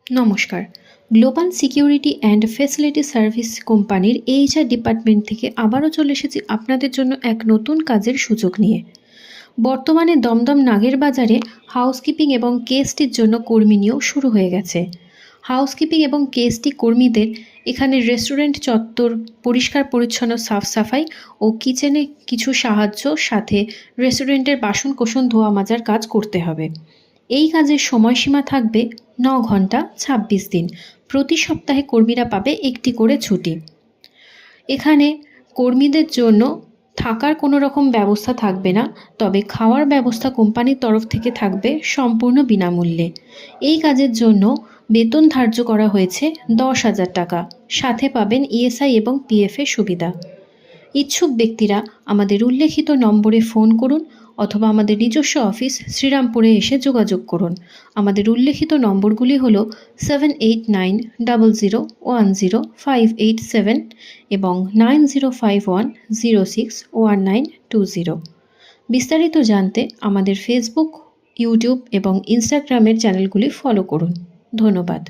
নমস্কার। Global security and facility service কোম্পানির HR department থেকে আবারও চলে এসেছি আপনাদের জন্য এক নতুন কাজের সুযোগ নিয়ে। বর্তমানে দমদম নাগের বাজারে হাউসকিপিং এবং কেএসটির জন্য কর্মী নিয়োগ শুরু হয়ে গেছে। হাউসকিপিং এবং কেএসটি কর্মীদের এখানে রেস্টুরেন্ট চত্বর পরিষ্কার পরিচ্ছন্ন সাফ সাফাই ও কিচেনে কিছু সাহায্য, সাথে রেস্টুরেন্টের বাসনকোসন ধোয়া মাজার কাজ করতে হবে। এই কাজের সময়সীমা থাকবে ৯ ঘন্টা ২৬ দিন। প্রতি সপ্তাহে কর্মীরা পাবে একটি করে ছুটি। এখানে কর্মীদের জন্য থাকার কোনো রকম ব্যবস্থা থাকবে না, তবে খাওয়ার ব্যবস্থা কোম্পানির তরফ থেকে থাকবে সম্পূর্ণ বিনামূল্যে। এই কাজের জন্য বেতন ধার্য করা হয়েছে ১০,০০০ টাকা, সাথে পাবেন ইএসআই এবং পিএফের সুবিধা। ইচ্ছুক ব্যক্তিরা আমাদের উল্লেখিত নম্বরে ফোন করুন অথবা আমাদের নিজস্ব অফিস শ্রীরামপুরে এসে যোগাযোগ করুন। আমাদের উল্লেখিত নম্বরগুলি হল 7890010587 এবং 9051061920। বিস্তারিত জানতে আমাদের ফেসবুক, ইউটিউব এবং ইনস্টাগ্রামের চ্যানেলগুলি ফলো করুন। ধন্যবাদ।